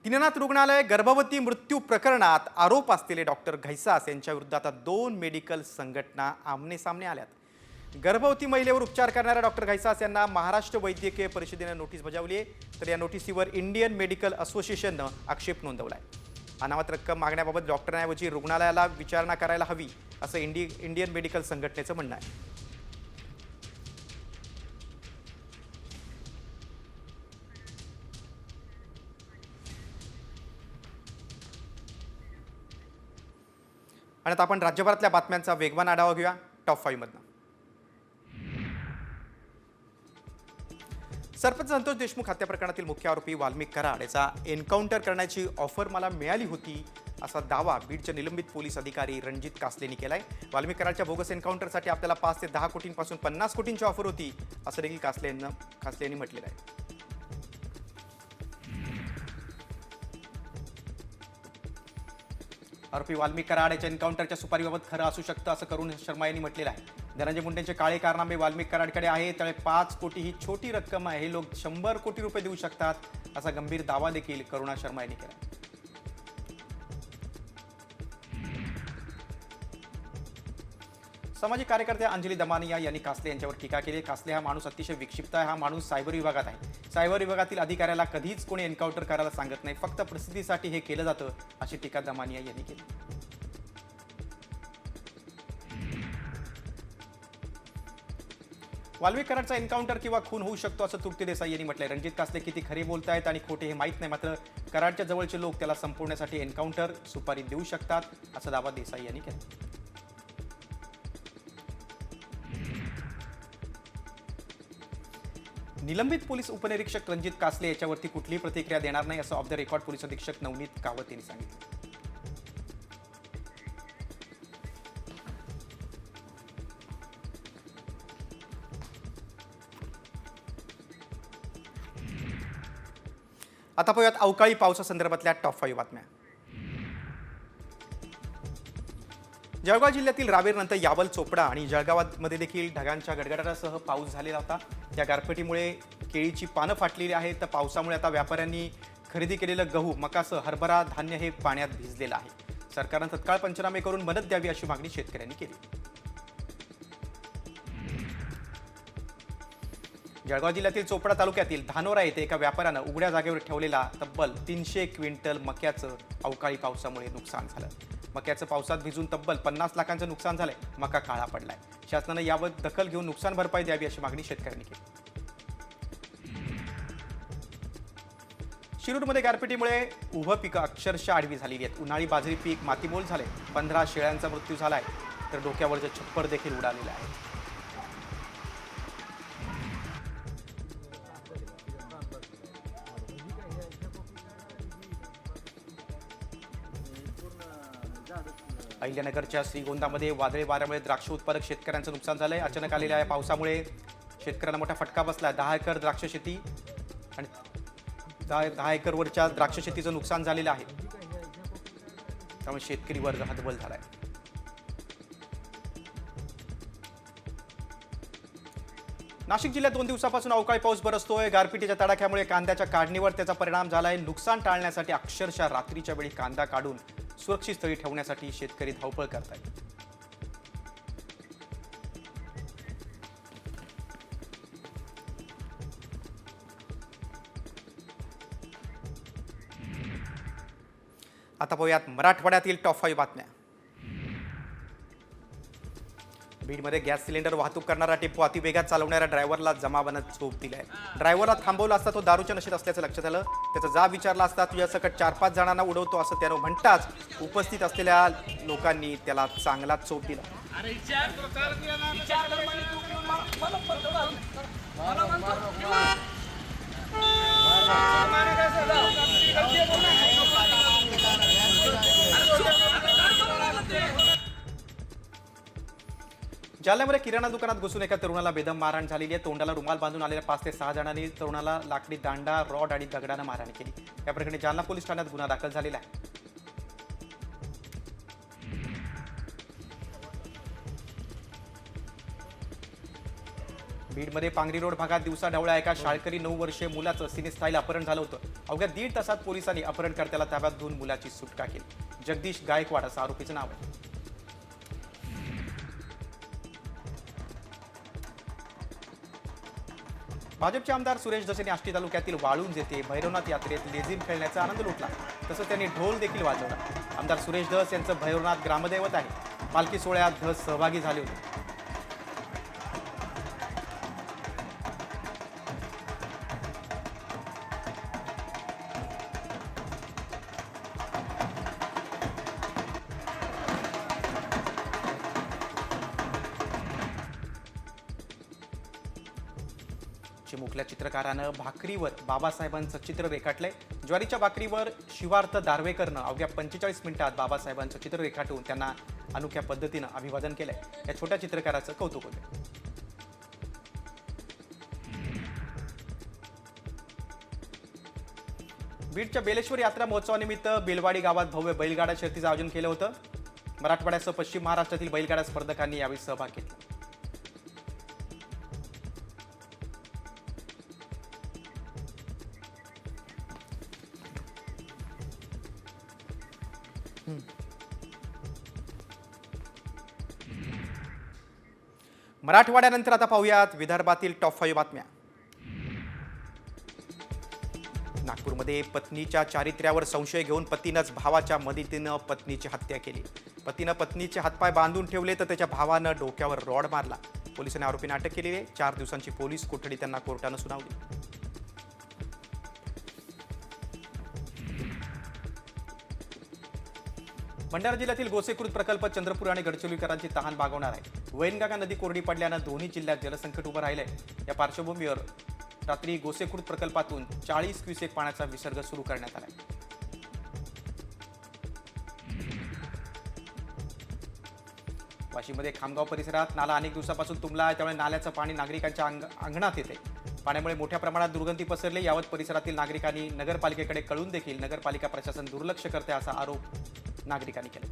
दीनानाथ रुग्णालय गर्भवती मृत्यू प्रकरणात आरोप असलेले डॉक्टर घैसास यांच्या विरुद्ध आता 2 मेडिकल संघटना आमने-सामने आल्यात। गर्भवती महिलेवर उपचार करणाऱ्या डॉक्टर घैसास यांना महाराष्ट्र वैद्यकीय परिषदेने नोटीस बजावली आहे। तर या नोटीसीवर इंडियन मेडिकल असोसिएशनने आक्षेप नोंदवलाय। अनामत रक्कम मागण्याबाबत डॉक्टरांऐवजी रुग्णालयाला विचारणा करायला हवी असं इंडियन मेडिकल संघटनेचं म्हणणं आहे। आणि आता आपण राज्यभरातल्या बातम्यांचा वेगवान आढावा घेऊया टॉप 5 मधनं। सरपंच संतोष देशमुख हत्या प्रकरणातील मुख्य आरोपी वाल्मिक कराड याचा एन्काउंटर करण्याची ऑफर मला मिळाली होती असा दावा बीडचे निलंबित पोलीस अधिकारी रणजित कासलेंनी केलाय। वाल्मिक कराडच्या बोगस एन्काउंटरसाठी आपल्याला 5 ते 10 कोटींपासून 50 कोटींची ऑफर होती असं देखील कासलेंनी म्हटलेलं आहे। आरोपी वाल्मिक कराड याच्या एन्काउंटरच्या सुपारीबाबत खरं असू शकतं असं करुण शर्मा यांनी म्हटलेलं आहे। धनंजय मुंडेंचे काळे कारनामे वाल्मिक कराडकडे आहे, त्यामुळे 5 कोटी ही छोटी रक्कम आहे, हे लोक 100 कोटी रुपये देऊ शकतात असा गंभीर दावा देखील करुणा शर्मा यांनी केला। सामाजिक कार्यकर्त्या अंजली दमानिया यांनी कासले यांच्यावर टीका केली। कासले हा माणूस अतिशय विक्षिप्त आहे, हा माणूस सायबर विभागात आहे। सायबर विभागातील अधिकाऱ्याला कधीच कोणी एन्काउंटर करायला सांगत नाही, फक्त प्रसिद्धीसाठी हे केलं जातं अशी टीका दमानिया यांनी केली। वाल्मिक कराडचा एन्काउंटर किंवा खून होऊ शकतो असं तृप्ती देसाई यांनी म्हटलंय। रणजित कासले किती खरे बोलतायत आणि खोटे हे माहीत नाही, मात्र कराडच्या जवळचे लोक त्याला संपवण्यासाठी एन्काउंटर सुपारी देऊ शकतात असा दावा देसाई यांनी केला। निलंबित पोलीस उपनिरीक्षक रणजित कासले याच्यावरती कुठलीही प्रतिक्रिया देणार नाही असं ऑफ द रेकॉर्ड पोलीस अधीक्षक नवनीत कावत यांनी सांगितलं। आता पाहूयात अवकाळी पावसासंदर्भातल्या टॉप 5 बातम्या। जळगाव जिल्ह्यातील रावेरनंतर यावल, चोपडा आणि जळगावामध्ये देखील ढगांच्या गडगडाटासह पाऊस झालेला होता। या गारपिटीमुळे केळीची पानं फाटलेली आहेत, तर पावसामुळे आता व्यापाऱ्यांनी खरेदी केलेलं गहू, मकासह हरभरा धान्य हे पाण्यात भिजलेलं आहे। सरकारनं तत्काळ पंचनामे करून मदत द्यावी अशी मागणी शेतकऱ्यांनी केली। जळगाव जिल्ह्यातील चोपडा तालुक्यातील धानोरा येथे एका व्यापाऱ्यानं उघड्या जागेवर ठेवलेला तब्बल 300 क्विंटल मक्याचं अवकाळी पावसामुळे नुकसान झालं। मक्याचं पावसात भिजून तब्बल 50 लाखांचं नुकसान झालंय। मका काळा पडलाय। शासनानं यावर दखल घेऊन नुकसान भरपाई द्यावी अशी मागणी शेतकऱ्यांनी केली। शिरूरमध्ये गारपिटीमुळे उभं पिकं अक्षरशः आडवी झालेली आहेत। उन्हाळी बाजरी पीक मातीमोल झाले। 15 शेळ्यांचा मृत्यू झालाय, तर डोक्यावरचं छप्पर देखील उडालेलं आहे। अहिल्यानगरच्या श्रीगोंदामध्ये वादळी वाऱ्यामुळे द्राक्ष उत्पादक शेतकऱ्यांचं नुकसान झालंय। अचानक आलेल्या या पावसामुळे शेतकऱ्यांना मोठा फटका बसला। 10 एकर द्राक्ष शेती आणि 10 एकरवरच्या द्राक्ष शेतीचं नुकसान झालेलं आहे, त्यामुळे शेतकरी वर्ग हतबल झालाय। नाशिक जिल्ह्यात 2 दिवसापासून अवकाळी पाऊस बरसतोय। गारपिटीच्या तडाख्यामुळे कांद्याच्या काढणीवर त्याचा परिणाम झालाय। नुकसान टाळण्यासाठी अक्षरशः रात्रीच्या वेळी कांदा काढून सुरक्षित स्थळी ठेवण्यासाठी शेतकरी धावपळ करतायत। आता पाहूयात मराठवाड्यातील टॉप 5 बातम्या। बीडमध्ये गॅस सिलेंडर वाहतूक करणारा टेम्पो अतिवेगात चालवणाऱ्या ड्रायव्हरला जमावानं चोप दिलाय। ड्रायव्हरला थांबवलं असता तो दारूच्या नशेत असल्याचं लक्षात आलं। त्याचा जाब विचारला असता तुझ्या सकट 4-5 जणांना उडवतो असं त्यानं म्हणताच उपस्थित असलेल्या लोकांनी त्याला चांगला चोप दिला। जालन्यामध्ये किराणा दुकानात घुसून एका तरुणाला बेदम मारहाण झालेली आहे। तोंडाला रुमाल बांधून आलेल्या 5 ते 6 जणांनी तरुणाला लाकडी दांडा, रॉड आणि दगडानं मारहाण केली। या प्रकरणी जालना पोलीस ठाण्यात गुन्हा दाखल झालेला आहे। बीडमध्ये पांगरी रोड भागात दिवसाढवळ्या एका शाळकरी 9 वर्षीय मुलाचं सिनेस्टाईल अपहरण झालं होतं. अवघ्या 1.5 तासात पोलिसांनी अपहरणकर्त्याला ताब्यात घेऊन मुलाची सुटका केली. जगदीश गायकवाड असं आरोपीचं नाव आहे. भाजपचे आमदार सुरेश धस यांनी आष्टी तालुक्यातील वाळूंज येथे भैरवनाथ यात्रेत लेझीम खेळण्याचा आनंद लुटला. तसंच त्यांनी ढोल देखील वाजवला. आमदार सुरेश धस यांचं भैरवनाथ ग्रामदैवत आहे. पालखी सोहळ्यात धस सहभागी झाले होते. चिमुकल्या चित्रकारानं भाकरीवर बाबासाहेबांचं चित्र रेखाटलंय. ज्वारीच्या भाकरीवर शिवार्थ दारवेकरनं अवघ्या 45 मिनिटात बाबासाहेबांचं चित्र रेखाटून त्यांना अनोख्या पद्धतीनं अभिवादन केलंय. या छोट्या चित्रकाराचं कौतुक होतं. बीडच्या बेलेश्वर यात्रा महोत्सवानिमित्त बेलवाडी गावात भव्य बैलगाडा शर्यतीचं आयोजन केलं होतं. मराठवाड्यासह पश्चिम महाराष्ट्रातील बैलगाडा स्पर्धकांनी यावेळी सहभाग घेतला. मराठवाड्यानंतर आता पाहूयात विदर्भातील टॉप 5 बातम्या. नागपूरमध्ये पत्नीच्या चारित्र्यावर संशय घेऊन पतीनंच भावाच्या मदतीनं पत्नीची हत्या केली. पतीनं पत्नीचे हातपाय बांधून ठेवले तर त्याच्या भावानं डोक्यावर रॉड मारला. पोलिसांनी आरोपींना अटक केली आहे. 4 दिवसांची पोलीस कोठडी त्यांना कोर्टानं सुनावली. भंडारा जिल्ह्यातील गोसेखुर्द प्रकल्प चंद्रपूर आणि गडचिरोलीकरांची तहान भागवणार आहे. वैनगंगा नदी कोरडी पडल्यानं दोन्ही जिल्ह्यात जलसंकट उभं राहिलंय. या पार्श्वभूमीवर रात्री गोसेखुर्द प्रकल्पातून 40 क्युसेक पाण्याचा विसर्ग सुरू करण्यात आलाय. वाशीमध्ये खामगाव परिसरात नाला अनेक दिवसापासून तुंबला आहे. त्यामुळे नाल्याचं पाणी नागरिकांच्या अंगणात येते. पाण्यामुळे मोठ्या प्रमाणात दुर्गंधी पसरली. यावत परिसरातील नागरिकांनी नगरपालिकेकडे कळून देखील नगरपालिका प्रशासन दुर्लक्ष करते असा आरोप नागरिकांनी केला.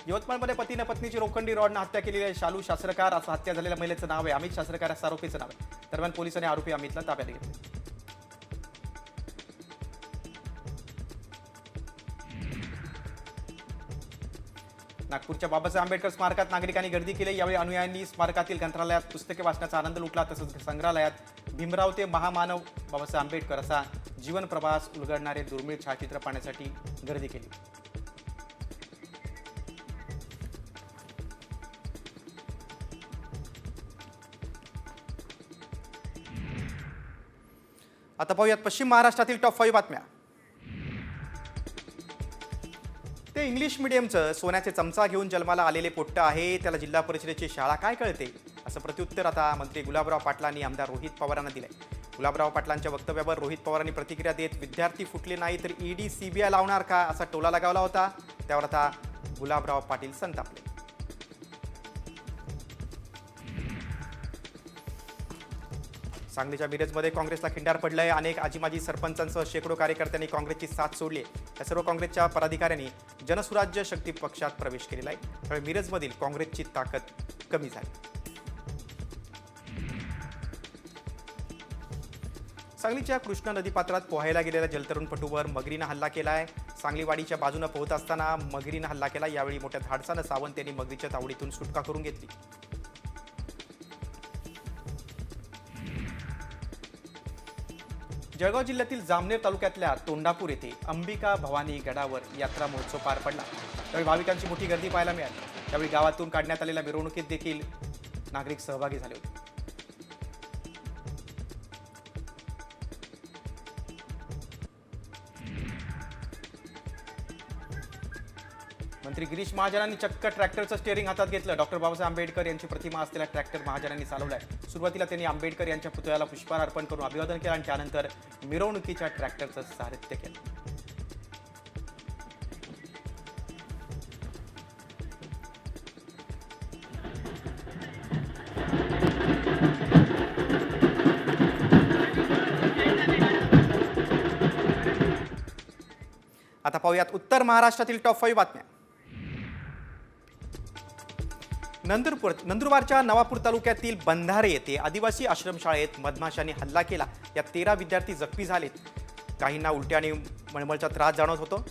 यवतमाळमध्ये पतीनं पत्नीची लोखंडी रॉडनं हत्या केलेली आहे. शालू शास्त्रकार असं हत्या झालेल्या महिलेचं नाव आहे. अमित शास्त्रकार असं आरोपीचं नाव आहे. दरम्यान पोलिसांनी आरोपी अमितला ताब्यात घेतले. नागपूरच्या बाबासाहेब आंबेडकर स्मारकात नागरिकांनी गर्दी केली. यावेळी अनुयायांनी स्मारकातील ग्रंथालयात पुस्तके वाचण्याचा आनंद लुटला. तसंच संग्रहालयात भीमराव ते महामानव बाबासाहेब आंबेडकर असा जीवन प्रवास उलगडणारे दुर्मिळ छायाचित्र पाहण्यासाठी गर्दी केली. आता पाहूयात पश्चिम महाराष्ट्रातील टॉप 5 बातम्या. ते इंग्लिश मीडियमचं सोन्याचे चमचा घेऊन जन्माला आलेले पोट्ट आहे. त्याला जिल्हा परिषदेची शाळा काय कळते असं प्रत्युत्तर आता मंत्री गुलाबराव पाटलांनी आमदार रोहित पवारांना दिलंय. गुलाबराव पाटलांच्या वक्तव्यावर रोहित पवारांनी प्रतिक्रिया देत विद्यार्थी फुटले नाही तर ईडी सीबीआय लावणार का असा टोला लगावला होता. त्यावर आता गुलाबराव पाटील संतापले. सांगलीच्या मिरजमध्ये काँग्रेसला खिंडार पडलंय. अनेक आजीमाजी सरपंचांसह शेकडो कार्यकर्त्यांनी काँग्रेसची साथ सोडली. या सर्व काँग्रेसच्या पदाधिकाऱ्यांनी जनसुराज्य शक्ती पक्षात प्रवेश केलेला आहे. त्यामुळे मिरजमधील काँग्रेसची ताकद कमी झाली. सांगलीच्या कृष्णा नदीपात्रात पोहायला गेलेल्या जलतरणपटूवर मगरीनं हल्ला केलाय. सांगलीवाडीच्या बाजूने पोहत असताना मगरीनं हल्ला केला. यावेळी मोठ्या धाडसानं सावंत यांनी मगरीच्या तावडीतून सुटका करून घेतली. जळगाव जिल्ह्यातील जामनेर तालुक्यातल्या तोंडापूर येथे अंबिका भवानी गडावर यात्रा महोत्सव पार पडला. त्यावेळी भाविकांची मोठी गर्दी पाहायला मिळाली. त्यावेळी गावातून काढण्यात आलेल्या मिरवणुकीत देखील नागरिक सहभागी झाले होते. मंत्री गिरीश महाजनांनी चक्क ट्रॅक्टरचं स्टिअरिंग हातात घेतलं. डॉक्टर बाबासाहेब आंबेडकर यांची प्रतिमा असलेला ट्रॅक्टर महाजनांनी चालवलाय. सुरुवातीला त्यांनी आंबेडकर यांच्या पुतळ्याला पुष्पहार अर्पण करून अभिवादन केलं आणि त्यानंतर मिरवणुकीच्या ट्रॅक्टरचं सारथ्य केलं. आता पाहूयात उत्तर महाराष्ट्रातील टॉप 5 बातम्या. नंदुरबारच्या नवापूर तालुक्यातील बंधारे येथे आदिवासी आश्रमशाळेत मधमाशांनी हल्ला केला. या 13 विद्यार्थी जखमी झालेत. काहींना उलट्या आणि मळमळचा त्रास जाणवत होता.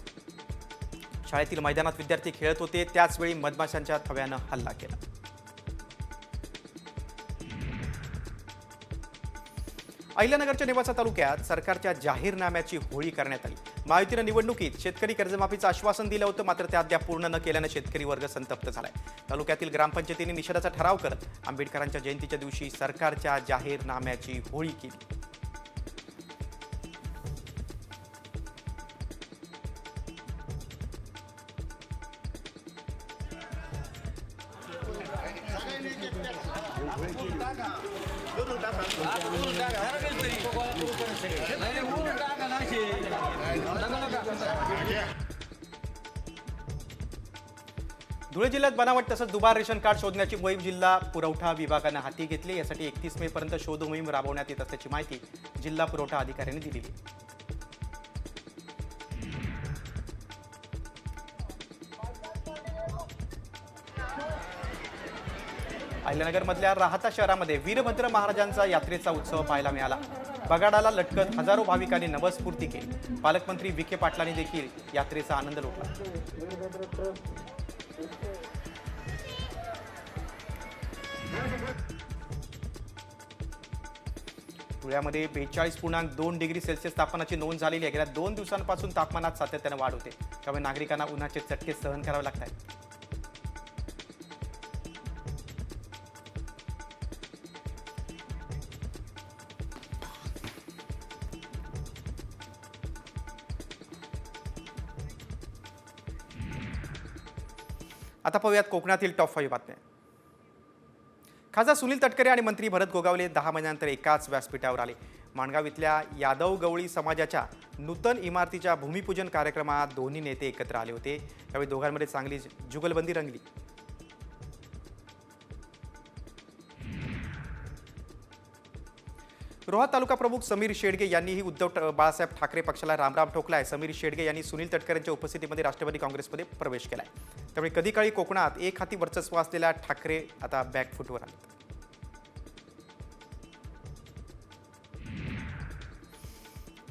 शाळेतील मैदानात विद्यार्थी खेळत होते, त्याचवेळी मधमाशांच्या थव्यानं हल्ला केला. अहिल्यानगरच्या नेवासा तालुक्यात सरकारच्या जाहीरनाम्याची होळी करण्यात आली. महायुतीनं निवडणुकीत शेतकरी कर्जमाफीचं आश्वासन दिलं होतं, मात्र ते अद्याप पूर्ण न केल्यानं शेतकरी वर्ग संतप्त झालाय. तालुक्यातील ग्रामपंचायतीने निषेधाचा ठराव करत आंबेडकरांच्या जयंतीच्या दिवशी सरकारच्या जाहीरनाम्याची होळी केली. धुळे जिल्ह्यात बनावट तसंच दुबार रेशन कार्ड शोधण्याची मोहीम जिल्हा पुरवठा विभागानं हाती घेतली. यासाठी 31 मे पर्यंत शोध मोहीम राबवण्यात येत असल्याची माहिती जिल्हा पुरवठा अधिकाऱ्यांनी दिली. अहिल्यानगरमधल्या राहता शहरामध्ये वीरभद्र महाराजांचा यात्रेचा उत्सव पाहायला मिळाला. बगाडाला लटकत हजारो भाविकांनी नवस्फूर्ती केली. पालकमंत्री विखे पाटलांनी देखील यात्रेचा आनंद लुटला. धुळ्यामध्ये 42.2 डिग्री सेल्सिअस तापमानाची नोंद झालेली आहे. गेल्या 2 दिवसांपासून तापमानात सातत्यानं वाढ होते, त्यामुळे नागरिकांना उन्हाचे चटके सहन करावे लागत आहेत. आता पाहूयात कोकणातील टॉप 5 बातम्या. खासदार सुनील तटकरे आणि मंत्री भरत गोगावले 10 महिन्यानंतर एकाच व्यासपीठावर आले. माणगाव इथल्या यादव गवळी समाजाच्या नूतन इमारतीच्या भूमिपूजन कार्यक्रमात दोन्ही नेते एकत्र आले होते. त्यावेळी दोघांमध्ये चांगली जुगलबंदी रंगली. रोहा तालुका प्रमुख समीर शेडगे यांनीही उद्धव बाळासाहेब ठाकरे पक्षाला रामराम ठोकलाय. समीर शेडगे यांनी सुनील तटकरेंच्या उपस्थितीमध्ये राष्ट्रवादी काँग्रेसमध्ये प्रवेश केलाय. त्यामुळे कधी काळी कोकणात एक हाती वर्चस्व असलेल्या ठाकरे आता बॅकफुटवर आले.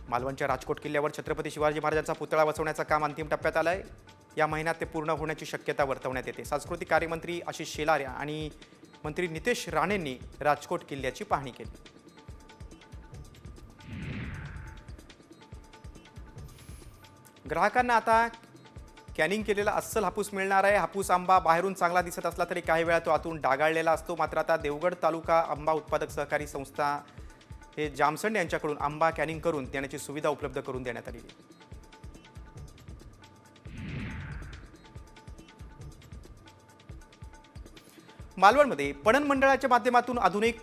मालवणच्या राजकोट किल्ल्यावर छत्रपती शिवाजी महाराजांचा पुतळा बसवण्याचं काम अंतिम टप्प्यात आलंय. या महिन्यात ते पूर्ण होण्याची शक्यता वर्तवण्यात येते. सांस्कृतिक कार्यमंत्री आशिष शेलार आणि मंत्री नितेश राणेंनी राजकोट किल्ल्याची पाहणी केली. ग्राहकांना आता कॅनिंग केलेला अस्सल हापूस मिळणार आहे. हापूस आंबा बाहेरून चांगला दिसत असला तरी काही वेळा तो आतून डागाळलेला असतो. मात्र आता देवगड तालुका आंबा उत्पादक सहकारी संस्था हे जामसंड यांच्याकडून आंबा कॅनिंग करून देण्याची सुविधा उपलब्ध करून देण्यात आली. मालवणमध्ये पणन मंडळाच्या माध्यमातून आधुनिक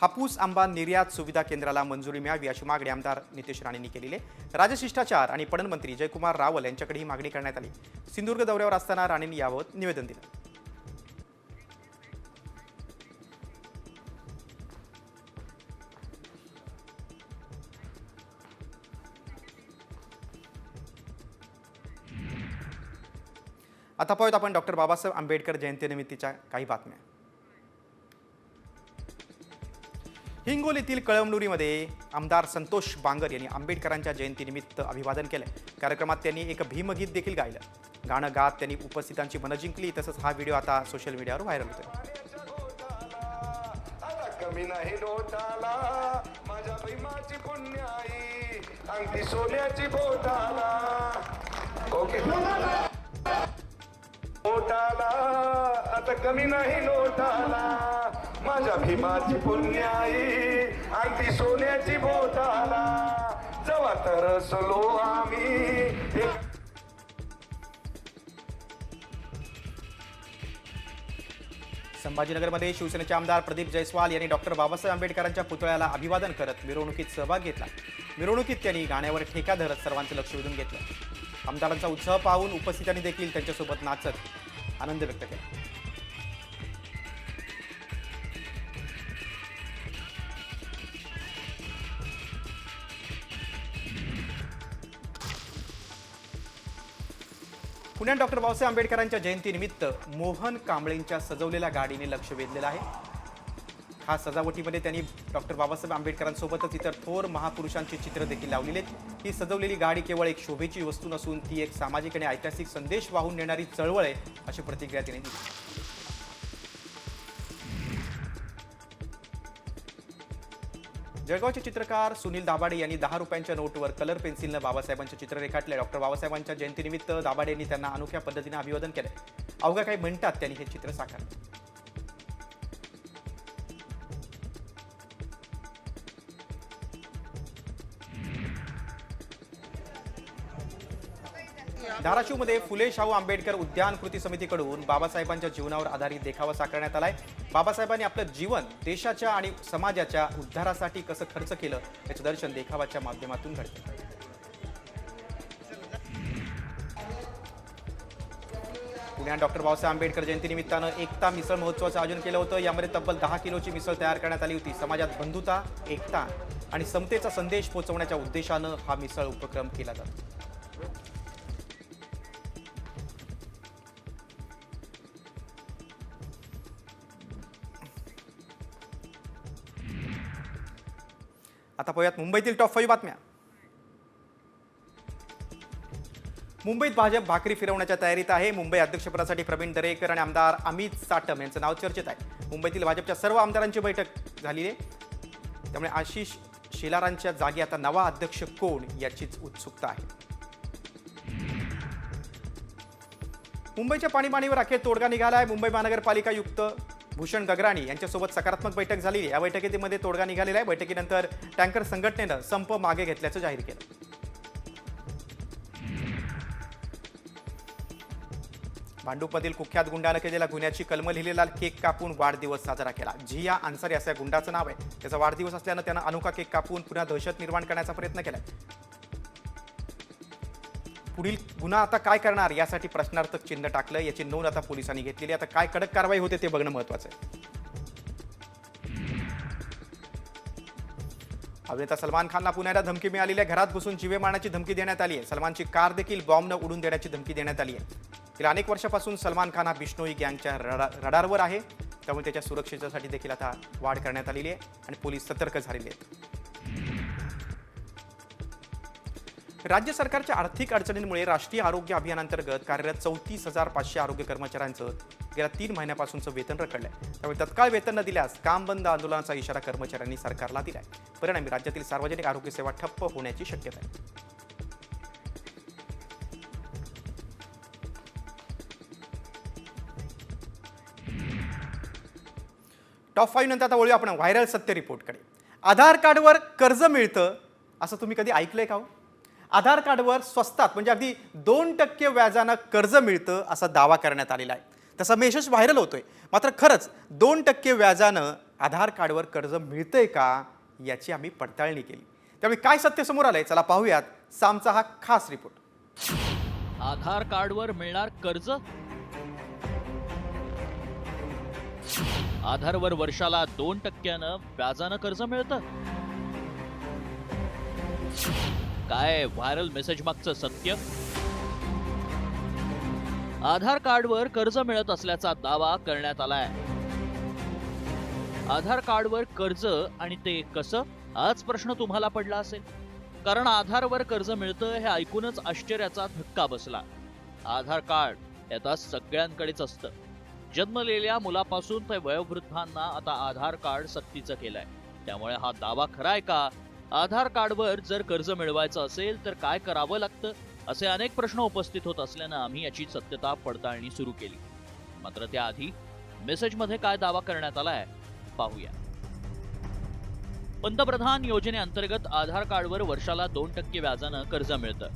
हापूस आंबा निर्यात सुविधा केंद्राला मंजुरी मिळावी अशी मागणी आमदार नितेश राणेंनी केलेली आहे. राजशिष्टाचार आणि पणन मंत्री जयकुमार रावल यांच्याकडे ही मागणी करण्यात आली. सिंधुदुर्ग दौऱ्यावर असताना राणेंनी याबाबत निवेदन दिलं. आता पाहूयात आपण डॉक्टर बाबासाहेब आंबेडकर जयंतीनिमित्तच्या काही बातम्या. हिंगोलीतील कळमनुरीमध्ये आमदार संतोष बांगर यांनी आंबेडकरांच्या जयंतीनिमित्त अभिवादन केलं. कार्यक्रमात त्यांनी एक भीमगीत देखील गायलं. गाणं गात त्यांनी उपस्थितांची मनं जिंकली. तसंच हा व्हिडिओ आता सोशल मीडियावर व्हायरल होतोय. कमी नाही लोटाला माझ्या भीमाची पुण्याई अंगठी सोन्याची बोटाला ओके लोटाला आता कमी नाही लोटाला माझ्या भीमाची पुण्याई अंगठी सोन्याची बोटाला जवा तरसलो आम्ही. संभाजीनगरमध्ये शिवसेनेचे आमदार प्रदीप जयस्वाल यांनी डॉक्टर बाबासाहेब आंबेडकरांच्या पुतळ्याला अभिवादन करत मिरवणुकीत सहभाग घेतला. मिरवणुकीत त्यांनी गाण्यावर ठेका धरत सर्वांचं लक्ष वेधून घेतलं. आमदारांचा उत्साह पाहून उपस्थितांनी देखील त्यांच्यासोबत नाचत आनंद व्यक्त केला. पुण्यात डॉक्टर बाबासाहेब आंबेडकरांच्या जयंतीनिमित्त मोहन कांबळेंच्या सजवलेल्या गाडीने लक्ष वेधलेलं आहे. खास सजावटीमध्ये त्यांनी डॉक्टर बाबासाहेब आंबेडकरांसोबतच इतर थोर महापुरुषांची चित्र देखील लावलेली आहेत. ही सजवलेली गाडी केवळ एक शोभेची वस्तू नसून ती एक सामाजिक आणि ऐतिहासिक संदेश वाहून नेणारी चळवळ आहे, अशी प्रतिक्रिया त्यांनी दिली. जळगावचे चित्रकार सुनील दाभाडे यांनी 10 रुपयांच्या नोटवर कलर पेन्सिलनं बाबासाहेबांचे चित्र रेखाटले. डॉक्टर बाबासाहेबांच्या जयंतीनिमित्त दाभाडे यांनी त्यांना अनोख्या पद्धतीने अभिवादन केले. अवघ्या काही मिनिटात त्यांनी हे चित्र साकारले. धाराशिवमध्ये फुले शाहू आंबेडकर उद्यान कृती समितीकडून बाबासाहेबांच्या जीवनावर आधारित देखावा साकारण्यात आलाय. बाबासाहेबांनी आपलं जीवन देशाच्या आणि समाजाच्या उद्धारासाठी कसं खर्च केलं याचं दर्शन देखावाच्या माध्यमातून घडतं. पुण्यात डॉक्टर बाबासाहेब आंबेडकर जयंतीनिमित्तानं एकता मिसळ महोत्सवाचं आयोजन केलं होतं. यामध्ये तब्बल 10 किलोची मिसळ तयार करण्यात आली होती. समाजात बंधुता, एकता आणि समतेचा संदेश पोहोचवण्याच्या उद्देशानं हा मिसळ उपक्रम केला जातो. आता पाहूयात मुंबईतील टॉप 5 बातम्या. मुंबईत भाजप भाकरी फिरवण्याच्या तयारीत आहे. मुंबई अध्यक्षपदासाठी प्रवीण दरेकर आणि आमदार अमित साटम यांचं नाव चर्चेत आहे. मुंबईतील भाजपच्या सर्व आमदारांची बैठक झाली आहे. त्यामुळे आशिष शेलारांच्या जागी आता नवा अध्यक्ष कोण याचीच उत्सुकता आहे. मुंबईच्या पाणीबाणीवर अखेर तोडगा निघाला आहे. मुंबई महानगरपालिका आयुक्त भूषण गगराणी यांच्यासोबत सकारात्मक बैठक झाली. या बैठकीमध्ये तोडगा निघालेला आहे. बैठकीनंतर टँकर संघटनेनं संप मागे घेतल्याचं जाहीर केलं. भांडूपमधील कुख्यात गुंडानं केलेल्या गुन्ह्याची कलम लिहिलेला केक कापून वाढदिवस साजरा केला. झिया अन्सारी असं गुंडाचं नाव आहे. त्याचा वाढदिवस असल्यानं त्यानं अनोखा केक कापून पुन्हा दहशत निर्माण करण्याचा प्रयत्न केलाय. पुढील गुन्हा आता काय करणार यासाठी प्रश्नार्थक चिन्ह टाकलं. याची नोंद आता पोलिसांनी घेतलेली. आता काय कडक कारवाई होते ते बघणं महत्वाचं आहे. अभिनेता सलमान खानला पुण्याला धमकी मिळालेली आहे. घरात घुसून जीवे मारण्याची धमकी देण्यात आली आहे. सलमानची कार देखील बॉम्बनं उडून देण्याची धमकी देण्यात आली आहे. गेल्या अनेक वर्षापासून सलमान खान हा बिश्नोई गँगच्या रडारवर आहे. त्यामुळे त्याच्या सुरक्षेसाठी देखील आता वाढ करण्यात आलेली आहे आणि पोलीस सतर्क झालेले आहेत. राज्य सरकारच्या आर्थिक अडचणींमुळे राष्ट्रीय आरोग्य अभियानांतर्गत कार्यरत 34,500 आरोग्य कर्मचाऱ्यांचं गेल्या 3 महिन्यापासूनचं वेतन रखडलंय. त्यामुळे तत्काळ वेतन न दिल्यास काम बंद आंदोलनाचा इशारा कर्मचाऱ्यांनी सरकारला दिलाय. परिणामी राज्यातील सार्वजनिक आरोग्य सेवा ठप्प होण्याची शक्यता आहे. टॉप 5 नंतर आता वळूया आपण व्हायरल सत्य रिपोर्टकडे. आधार कार्डवर कर्ज मिळतं असं तुम्ही कधी ऐकलंय का हो? आधार कार्डवर स्वस्तात म्हणजे अगदी 2% व्याजानं कर्ज मिळतं असा दावा करण्यात आलेला आहे. तसा मेसेज व्हायरल होतोय. मात्र खरंच 2% व्याजानं आधार कार्डवर कर्ज मिळतंय का याची आम्ही पडताळणी केली. त्यामुळे काय सत्य समोर आलंय चला पाहूयात. सामचा हा खास रिपोर्ट. आधार कार्डवर मिळणार कर्ज. आधारवर वर्षाला 2% व्याजानं कर्ज मिळतं. काय व्हायरल मेसेज मागचं सत्य? आधार कार्डवर कर्ज मिळत असल्याचा दावा करण्यात आलाय. आधार कार्डवर कर्ज आणि ते कसं, हाच प्रश्न तुम्हाला पडला असेल. कारण आधारवर कर्ज मिळतं हे ऐकूनच आश्चर्याचा धक्का बसला. आधार कार्ड हे आता सगळ्यांकडेच असतं. जन्मलेल्या मुलापासून ते वयोवृद्धांना आता आधार कार्ड सक्तीचं केलंय. त्यामुळे हा दावा खरा आहे का? आधार कार्डवर जर कर्ज मिळवायचं असेल तर काय करावं लागतं, असे अनेक प्रश्न उपस्थित होत असल्यानं आम्ही याची सत्यता पडताळणी सुरू केली. मात्र त्याआधी मेसेजमध्ये काय दावा करण्यात आलाय पाहूया. पंतप्रधान योजनेअंतर्गत आधार कार्डवर वर्षाला 2% व्याजानं कर्ज मिळतं.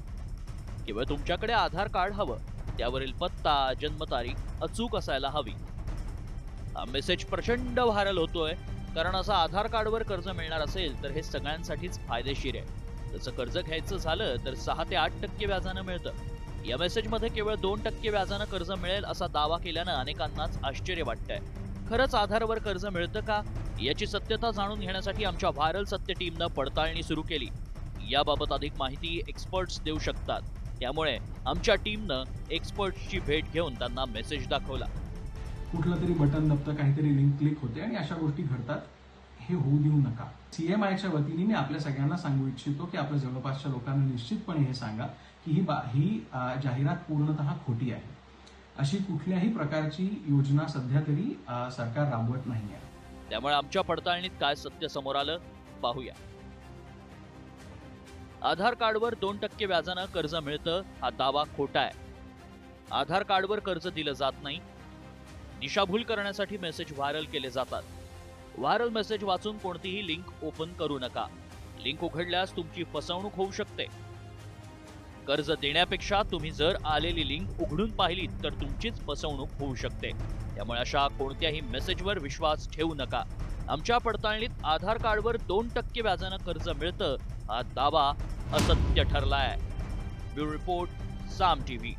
केवळ तुमच्याकडे आधार कार्ड हवं, त्यावरील पत्ता, जन्मतारीख अचूक असायला हवी. हा मेसेज प्रचंड व्हायरल होतोय. कारण असं आधार कार्डवर कर्ज मिळणार असेल तर हे सगळ्यांसाठीच फायदेशीर आहे. तसं कर्ज घ्यायचं झालं तर 6 ते 8% व्याजानं मिळतं. या मेसेजमध्ये केवळ 2% व्याजानं कर्ज मिळेल असा दावा केल्यानं अनेकांनाच आश्चर्य वाटतंय. खरंच आधारवर कर्ज मिळतं का याची सत्यता जाणून घेण्यासाठी आमच्या व्हायरल सत्य टीमनं पडताळणी सुरू केली. याबाबत अधिक माहिती एक्सपर्ट्स देऊ शकतात. त्यामुळे आमच्या टीमनं एक्सपर्ट्सची भेट घेऊन त्यांना मेसेज दाखवला. कुठलं तरी बटन दाबतं, काहीतरी लिंक क्लिक होते आणि अशा गोष्टी घडतात. हे होऊ देऊ नका. CMIच्या वतीने मी आपल्या सगळ्यांना सांगू इच्छितो की आपल्या जवळपासच्या लोकांना निश्चितपणे हे सांगा की ही जाहिरात पूर्णतः खोटी आहे. अशी कुठल्याही प्रकारची योजना सध्या तरी सरकार राबवत नाही आहे. त्यामुळे आमच्या पडताळणीत काय सत्य समोर आलं पाहूया. आधार कार्डवर 2% व्याजानं कर्ज मिळतं हा दावा खोटा आहे. आधार कार्डवर कर्ज दिलं जात नाही. दिशाभूल करण्यासाठी मेसेज व्हायरल केले जातात. व्हायरल मेसेज वाचून कोणतीही लिंक ओपन करू नका. लिंक उघडल्यास तुमची फसवणूक होऊ शकते. कर्ज देण्यापेक्षा तुम्ही जर आलेली लिंक उघडून पाहिली तर तुमचीच फसवणूक होऊ शकते. त्यामुळे अशा कोणत्याही मेसेजवर विश्वास ठेवू नका. आमच्या पडताळणीत आधार कार्डवर 2% व्याजानं कर्ज मिळतं हा दावा असत्य ठरलाय. ब्युरो रिपोर्ट, साम TV.